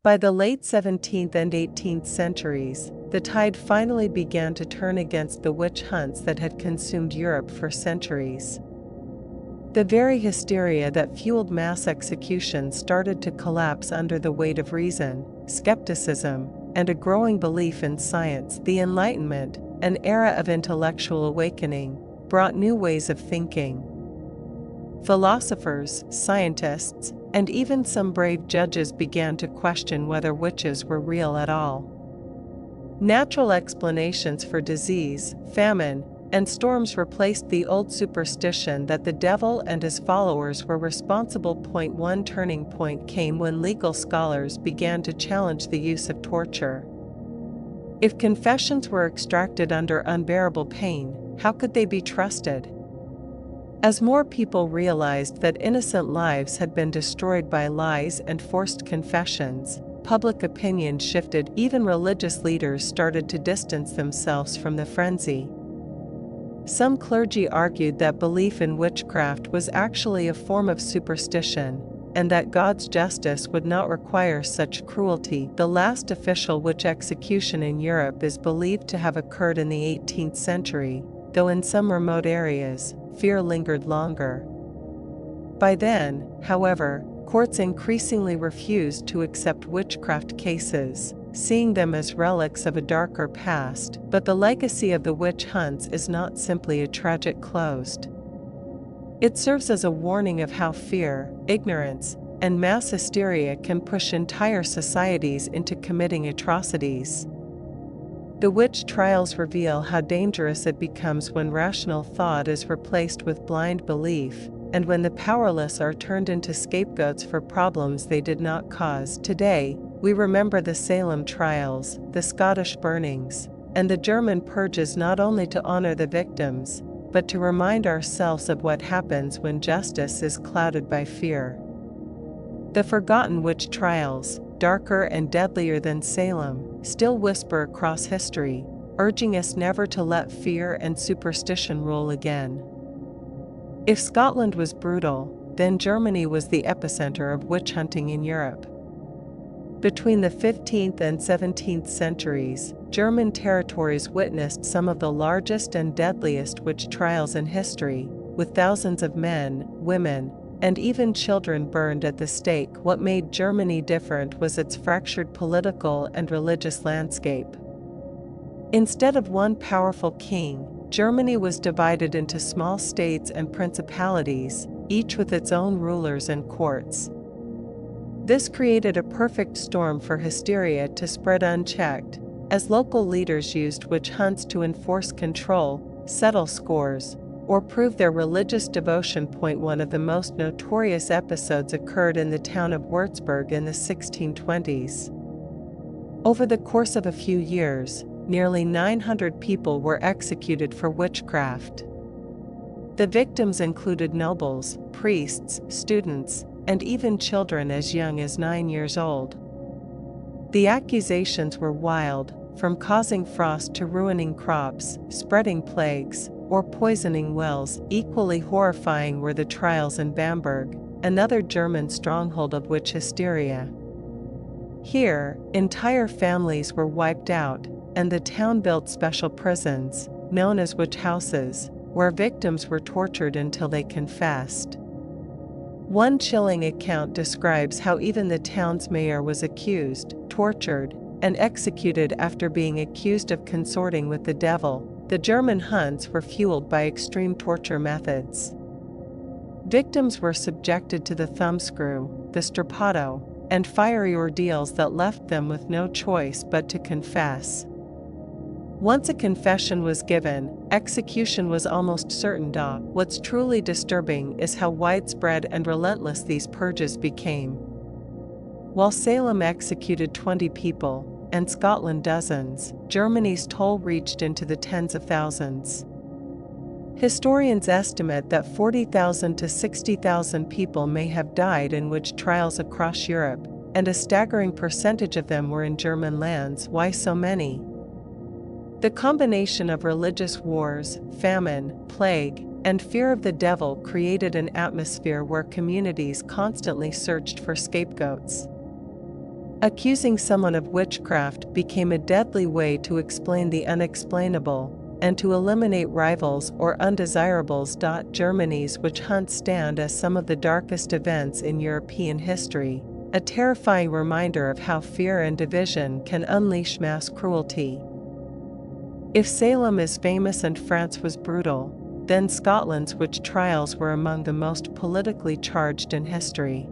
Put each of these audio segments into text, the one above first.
By the late 17th and 18th centuries, the tide finally began to turn against the witch hunts that had consumed Europe for centuries. The very hysteria that fueled mass executions started to collapse under the weight of reason, skepticism, and a growing belief in science. The Enlightenment, an era of intellectual awakening, brought new ways of thinking. Philosophers, scientists, and even some brave judges began to question whether witches were real at all. Natural explanations for disease, famine, and storms replaced the old superstition that the devil and his followers were responsible. One turning point came when legal scholars began to challenge the use of torture. If confessions were extracted under unbearable pain, how could they be trusted? As more people realized that innocent lives had been destroyed by lies and forced confessions, public opinion shifted. Even religious leaders started to distance themselves from the frenzy. Some clergy argued that belief in witchcraft was actually a form of superstition, and that God's justice would not require such cruelty. The last official witch execution in Europe is believed to have occurred in the 18th century, though in some remote areas, fear lingered longer. By then, however, courts increasingly refused to accept witchcraft cases, seeing them as relics of a darker past. But the legacy of the witch hunts is not simply a tragic close. It serves as a warning of how fear, ignorance, and mass hysteria can push entire societies into committing atrocities. The witch trials reveal how dangerous it becomes when rational thought is replaced with blind belief, and when the powerless are turned into scapegoats for problems they did not cause. Today, we remember the Salem trials, the Scottish burnings, and the German purges not only to honor the victims, but to remind ourselves of what happens when justice is clouded by fear. The forgotten witch trials, darker and deadlier than Salem, still whisper across history, urging us never to let fear and superstition rule again. If Scotland was brutal, then Germany was the epicenter of witch hunting in Europe. Between the 15th and 17th centuries, German territories witnessed some of the largest and deadliest witch trials in history, with thousands of men, women, and even children burned at the stake. What made Germany different was its fractured political and religious landscape. Instead of one powerful king, Germany was divided into small states and principalities, each with its own rulers and courts. This created a perfect storm for hysteria to spread unchecked, as local leaders used witch hunts to enforce control, settle scores, or prove their religious devotion. One of the most notorious episodes occurred in the town of Würzburg in the 1620s. Over the course of a few years, nearly 900 people were executed for witchcraft. The victims included nobles, priests, students, and even children as young as 9 years old. The accusations were wild, from causing frost to ruining crops, spreading plagues, or poisoning wells. Equally horrifying were the trials in Bamberg, another German stronghold of witch hysteria. Here, entire families were wiped out, and the town built special prisons, known as witch houses, where victims were tortured until they confessed. One chilling account describes how even the town's mayor was accused, tortured, and executed after being accused of consorting with the devil. The German hunts were fueled by extreme torture methods. Victims were subjected to the thumbscrew, the strappado, and fiery ordeals that left them with no choice but to confess. Once a confession was given, execution was almost certain. What's truly disturbing is how widespread and relentless these purges became. While Salem executed 20 people, and Scotland dozens, Germany's toll reached into the tens of thousands. Historians estimate that 40,000 to 60,000 people may have died in witch trials across Europe, and a staggering percentage of them were in German lands. Why so many? The combination of religious wars, famine, plague, and fear of the devil created an atmosphere where communities constantly searched for scapegoats. Accusing someone of witchcraft became a deadly way to explain the unexplainable and to eliminate rivals or undesirables. Germany's witch hunts stand as some of the darkest events in European history, a terrifying reminder of how fear and division can unleash mass cruelty. If Salem is famous and France was brutal, then Scotland's witch trials were among the most politically charged in history.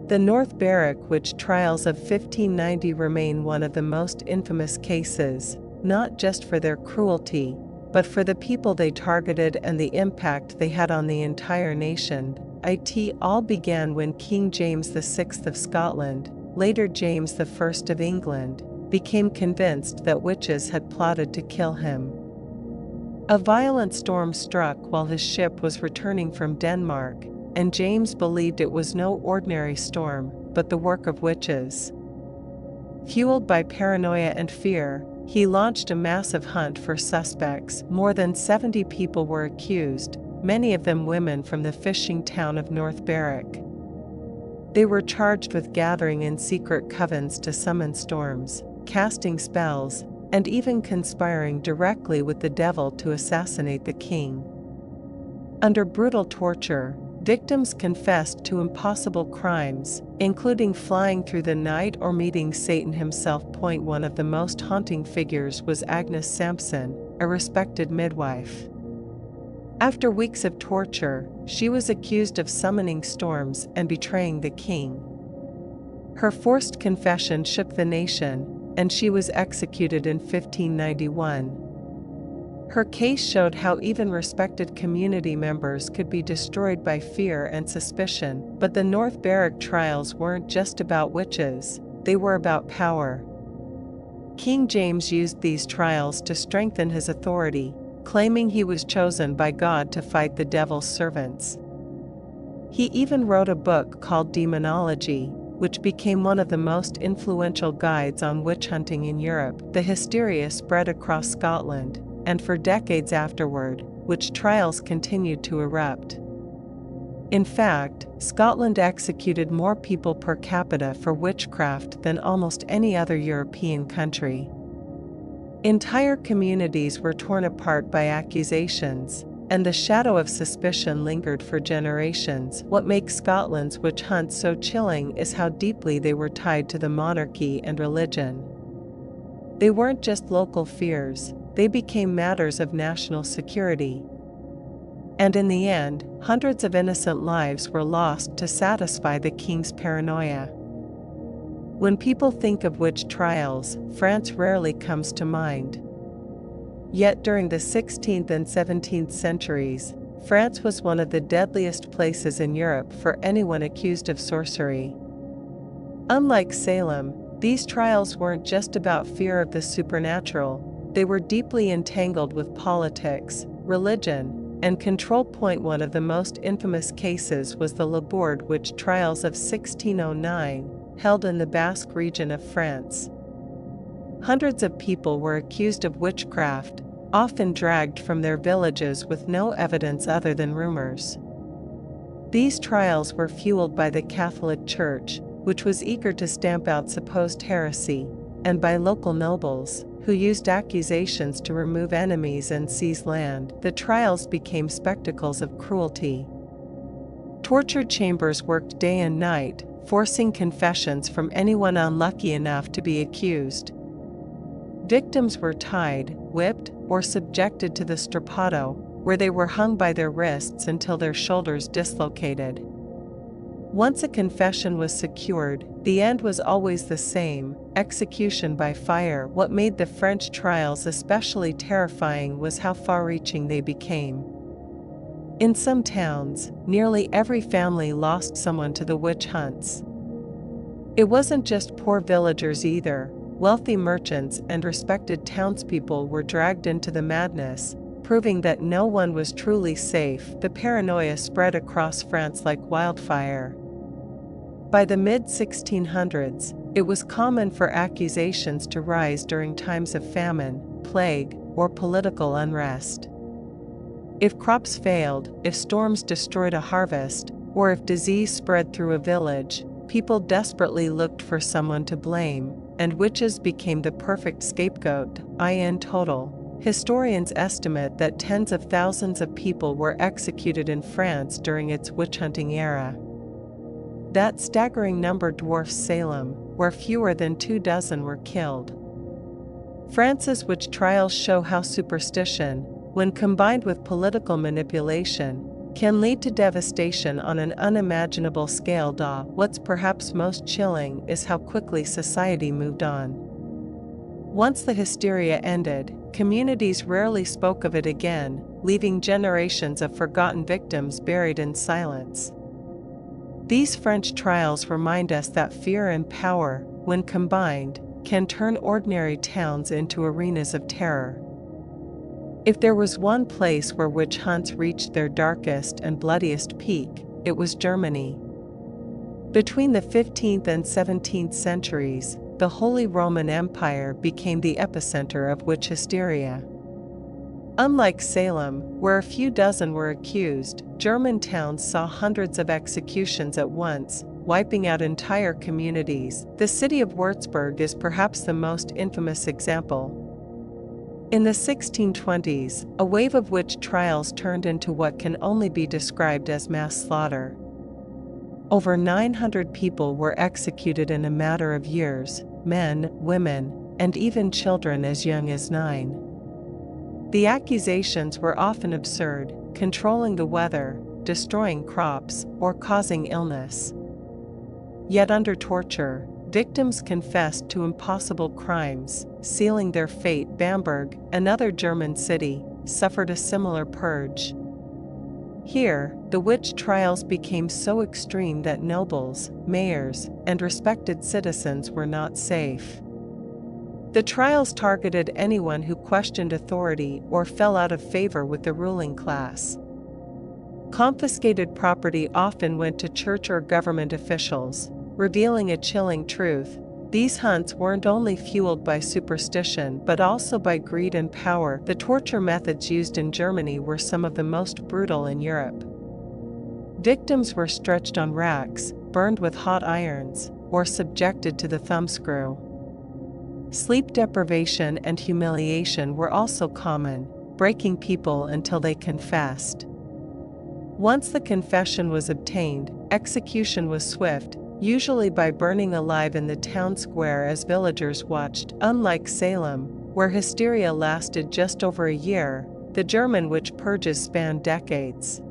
The North Berwick witch trials of 1590 remain one of the most infamous cases, not just for their cruelty, but for the people they targeted and the impact they had on the entire nation. It all began when King James VI of Scotland, later James I of England, became convinced that witches had plotted to kill him. A violent storm struck while his ship was returning from Denmark, and James believed it was no ordinary storm, but the work of witches. Fueled by paranoia and fear, he launched a massive hunt for suspects. More than 70 people were accused, many of them women from the fishing town of North Berwick. They were charged with gathering in secret covens to summon storms, casting spells, and even conspiring directly with the devil to assassinate the king. Under brutal torture, victims confessed to impossible crimes, including flying through the night or meeting Satan himself. One of the most haunting figures was Agnes Sampson, a respected midwife. After weeks of torture, she was accused of summoning storms and betraying the king. Her forced confession shook the nation, and she was executed in 1591. Her case showed how even respected community members could be destroyed by fear and suspicion. But the North Berwick trials weren't just about witches, they were about power. King James used these trials to strengthen his authority, claiming he was chosen by God to fight the devil's servants. He even wrote a book called Demonology, which became one of the most influential guides on witch hunting in Europe. The hysteria spread across Scotland, and for decades afterward, witch trials continued to erupt. In fact, Scotland executed more people per capita for witchcraft than almost any other European country. Entire communities were torn apart by accusations, and the shadow of suspicion lingered for generations. What makes Scotland's witch hunts so chilling is how deeply they were tied to the monarchy and religion. They weren't just local fears, they became matters of national security. And in the end, hundreds of innocent lives were lost to satisfy the king's paranoia. When people think of witch trials, France rarely comes to mind. Yet during the 16th and 17th centuries, France was one of the deadliest places in Europe for anyone accused of sorcery. Unlike Salem, these trials weren't just about fear of the supernatural, they were deeply entangled with politics, religion, and control. One of the most infamous cases was the Labourd witch trials of 1609, held in the Basque region of France. Hundreds of people were accused of witchcraft, often dragged from their villages with no evidence other than rumors. These trials were fueled by the Catholic Church, which was eager to stamp out supposed heresy, and by local nobles, who used accusations to remove enemies and seize land. The trials became spectacles of cruelty. Torture chambers worked day and night, forcing confessions from anyone unlucky enough to be accused. Victims were tied, whipped, or subjected to the strappado, where they were hung by their wrists until their shoulders dislocated. Once a confession was secured, the end was always the same: execution by fire. What made the French trials especially terrifying was how far-reaching they became. In some towns, nearly every family lost someone to the witch hunts. It wasn't just poor villagers either. Wealthy merchants and respected townspeople were dragged into the madness, proving that no one was truly safe. The paranoia spread across France like wildfire. By the mid-1600s, it was common for accusations to rise during times of famine, plague, or political unrest. If crops failed, if storms destroyed a harvest, or if disease spread through a village, people desperately looked for someone to blame, and witches became the perfect scapegoat. In total, historians estimate that tens of thousands of people were executed in France during its witch-hunting era. That staggering number dwarfs Salem, where fewer than 24 were killed. France's witch trials show how superstition, when combined with political manipulation, can lead to devastation on an unimaginable scale. What's perhaps most chilling is how quickly society moved on. Once the hysteria ended, communities rarely spoke of it again, leaving generations of forgotten victims buried in silence. These French trials remind us that fear and power, when combined, can turn ordinary towns into arenas of terror. If there was one place where witch hunts reached their darkest and bloodiest peak, it was Germany. Between the 15th and 17th centuries, the Holy Roman Empire became the epicenter of witch hysteria. Unlike Salem, where a few dozen were accused, German towns saw hundreds of executions at once, wiping out entire communities. The city of Würzburg is perhaps the most infamous example. In the 1620s, a wave of witch trials turned into what can only be described as mass slaughter. Over 900 people were executed in a matter of years, men, women, and even children as young as 9. The accusations were often absurd: controlling the weather, destroying crops, or causing illness. Yet under torture, victims confessed to impossible crimes, sealing their fate. Bamberg, another German city, suffered a similar purge. Here, the witch trials became so extreme that nobles, mayors, and respected citizens were not safe. The trials targeted anyone who questioned authority or fell out of favor with the ruling class. Confiscated property often went to church or government officials, revealing a chilling truth: these hunts weren't only fueled by superstition but also by greed and power. The torture methods used in Germany were some of the most brutal in Europe. Victims were stretched on racks, burned with hot irons, or subjected to the thumbscrew. Sleep deprivation and humiliation were also common, breaking people until they confessed. Once the confession was obtained, execution was swift, usually by burning alive in the town square as villagers watched. Unlike Salem, where hysteria lasted just over a year, the German witch purges spanned decades.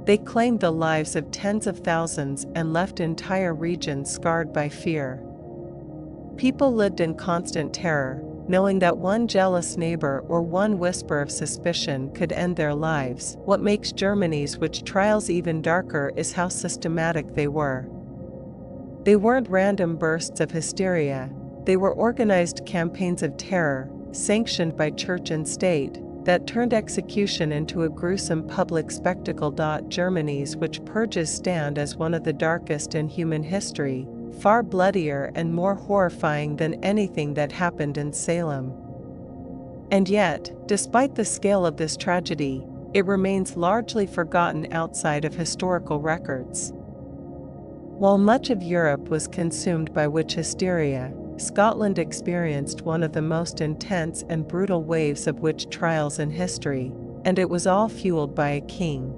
They claimed the lives of tens of thousands and left entire regions scarred by fear. People lived in constant terror, knowing that one jealous neighbor or one whisper of suspicion could end their lives. What makes Germany's witch trials even darker is how systematic they were. They weren't random bursts of hysteria, they were organized campaigns of terror, sanctioned by church and state, that turned execution into a gruesome public spectacle. Germany's witch purges stand as one of the darkest in human history, far bloodier and more horrifying than anything that happened in Salem. And yet, despite the scale of this tragedy, it remains largely forgotten outside of historical records. While much of Europe was consumed by witch hysteria, Scotland experienced one of the most intense and brutal waves of witch trials in history, and it was all fueled by a king.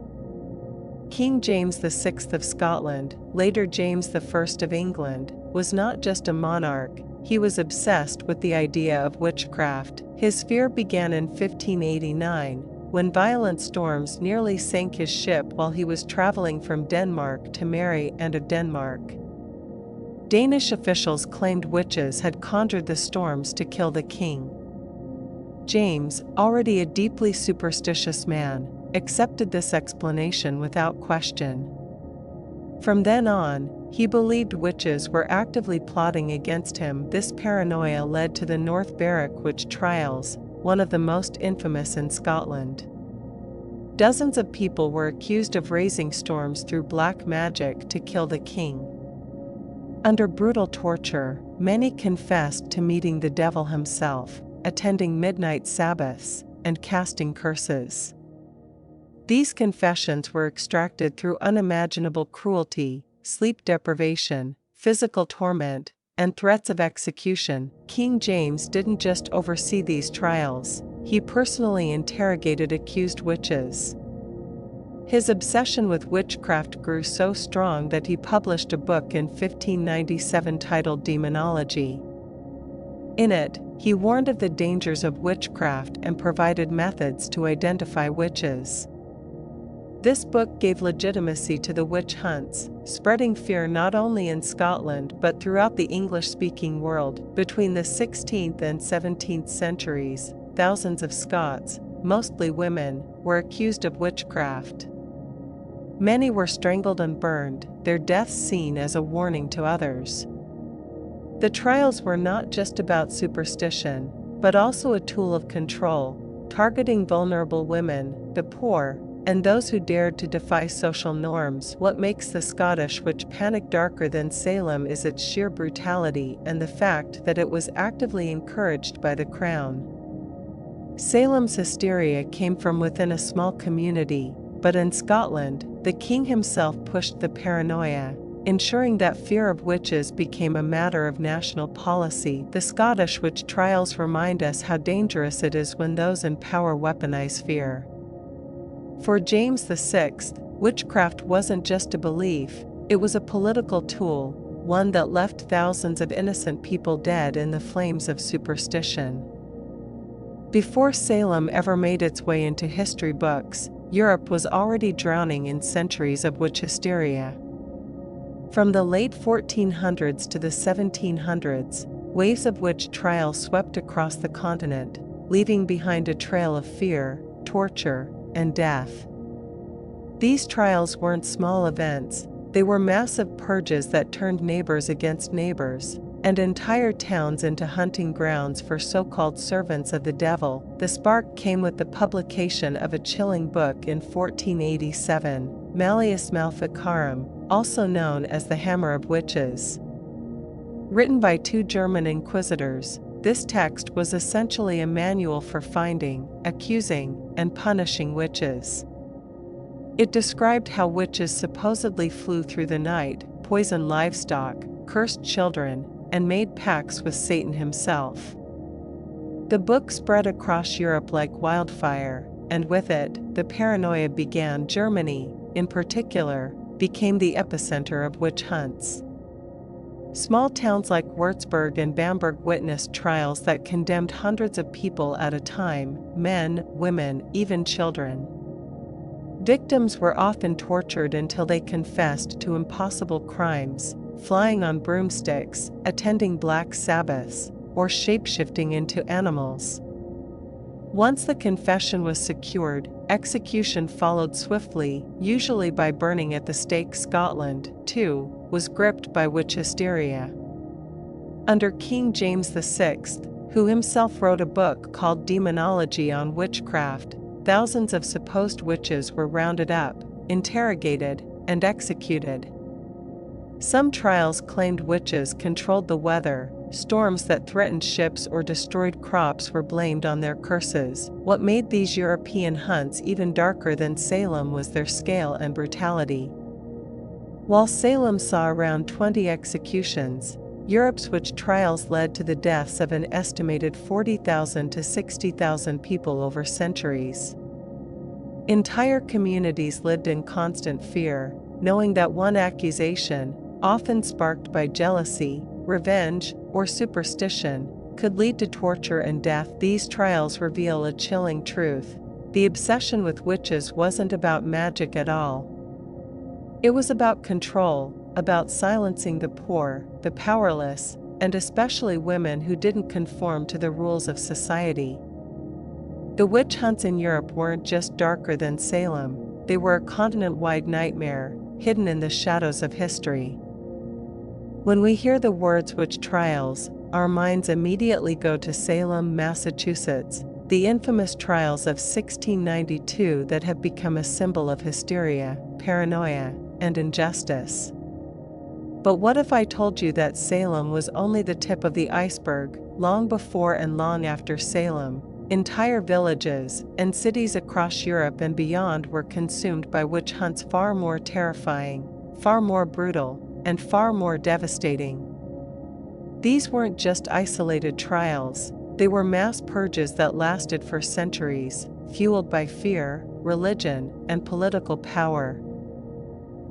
King James VI of Scotland, later James I of England, was not just a monarch, he was obsessed with the idea of witchcraft. His fear began in 1589, when violent storms nearly sank his ship while he was traveling from Denmark to Mary and of Denmark. Danish officials claimed witches had conjured the storms to kill the king. James, already a deeply superstitious man, accepted this explanation without question. From then on, he believed witches were actively plotting against him. This paranoia led to the North Berwick witch trials, one of the most infamous in Scotland. Dozens of people were accused of raising storms through black magic to kill the king. Under brutal torture, many confessed to meeting the devil himself, attending midnight Sabbaths, and casting curses. These confessions were extracted through unimaginable cruelty, sleep deprivation, physical torment, and threats of execution. King James didn't just oversee these trials, he personally interrogated accused witches. His obsession with witchcraft grew so strong that he published a book in 1597 titled Demonology. In it, he warned of the dangers of witchcraft and provided methods to identify witches. This book gave legitimacy to the witch hunts, spreading fear not only in Scotland but throughout the English-speaking world. Between the 16th and 17th centuries, thousands of Scots, mostly women, were accused of witchcraft. Many were strangled and burned, their deaths seen as a warning to others. The trials were not just about superstition, but also a tool of control, targeting vulnerable women, the poor, and those who dared to defy social norms. What makes the Scottish witch panic darker than Salem is its sheer brutality and the fact that it was actively encouraged by the crown. Salem's hysteria came from within a small community, but in Scotland, the king himself pushed the paranoia, ensuring that fear of witches became a matter of national policy. The Scottish witch trials remind us how dangerous it is when those in power weaponize fear. For James VI, witchcraft wasn't just a belief, it was a political tool, one that left thousands of innocent people dead in the flames of superstition. Before Salem ever made its way into history books, Europe was already drowning in centuries of witch hysteria. From the late 1400s to the 1700s, waves of witch trials swept across the continent, leaving behind a trail of fear, torture, and death. These trials weren't small events, they were massive purges that turned neighbors against neighbors, and entire towns into hunting grounds for so-called servants of the devil. The spark came with the publication of a chilling book in 1487, Malleus Maleficarum, also known as the Hammer of Witches. Written by two German inquisitors, this text was essentially a manual for finding, accusing, and punishing witches. It described how witches supposedly flew through the night, poisoned livestock, cursed children, and made pacts with Satan himself. The book spread across Europe like wildfire, and with it, the paranoia began. Germany, in particular, became the epicenter of witch hunts. Small towns like Würzburg and Bamberg witnessed trials that condemned hundreds of people at a time, men, women, even children. Victims were often tortured until they confessed to impossible crimes, flying on broomsticks, attending black Sabbaths, or shape-shifting into animals. Once the confession was secured, execution followed swiftly, usually by burning at the stake. Scotland, too, was gripped by witch hysteria. Under King James VI, who himself wrote a book called Demonology on witchcraft, thousands of supposed witches were rounded up, interrogated, and executed. Some trials claimed witches controlled the weather. Storms that threatened ships or destroyed crops were blamed on their curses. What made these European hunts even darker than Salem was their scale and brutality. While Salem saw around 20 executions, Europe's witch trials led to the deaths of an estimated 40,000 to 60,000 people over centuries. Entire communities lived in constant fear, knowing that one accusation, often sparked by jealousy, revenge, or superstition, could lead to torture and death. These trials reveal a chilling truth. The obsession with witches wasn't about magic at all. It was about control, about silencing the poor, the powerless, and especially women who didn't conform to the rules of society. The witch hunts in Europe weren't just darker than Salem, they were a continent-wide nightmare, hidden in the shadows of history. When we hear the words witch trials, our minds immediately go to Salem, Massachusetts, the infamous trials of 1692 that have become a symbol of hysteria, paranoia, and injustice. But what if I told you that Salem was only the tip of the iceberg? Long before and long after Salem, entire villages and cities across Europe and beyond were consumed by witch hunts far more terrifying, far more brutal, and far more devastating. These weren't just isolated trials, they were mass purges that lasted for centuries, fueled by fear, religion, and political power.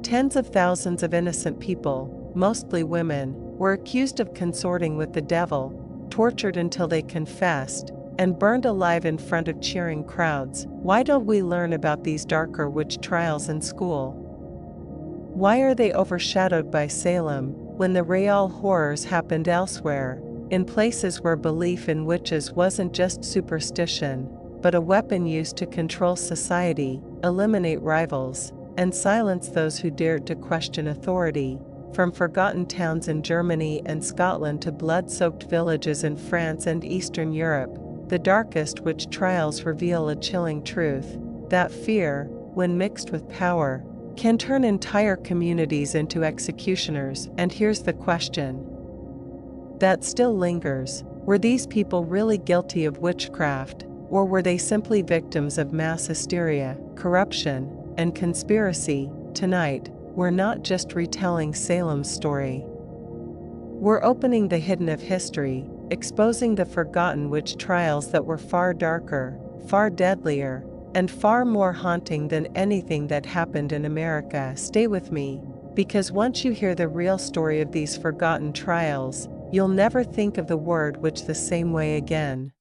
Tens of thousands of innocent people, mostly women, were accused of consorting with the devil, tortured until they confessed, and burned alive in front of cheering crowds. Why don't we learn about these darker witch trials in school? Why are they overshadowed by Salem, when the real horrors happened elsewhere, in places where belief in witches wasn't just superstition, but a weapon used to control society, eliminate rivals, and silence those who dared to question authority? From forgotten towns in Germany and Scotland to blood-soaked villages in France and Eastern Europe, the darkest witch trials reveal a chilling truth, that fear, when mixed with power, can turn entire communities into executioners. And here's the question that still lingers: were these people really guilty of witchcraft, or were they simply victims of mass hysteria, corruption, and conspiracy? Tonight, we're not just retelling Salem's story. We're opening the hidden of history, exposing the forgotten witch trials that were far darker, far deadlier, and far more haunting than anything that happened in America. Stay with me, because once you hear the real story of these forgotten trials, you'll never think of the word witch the same way again.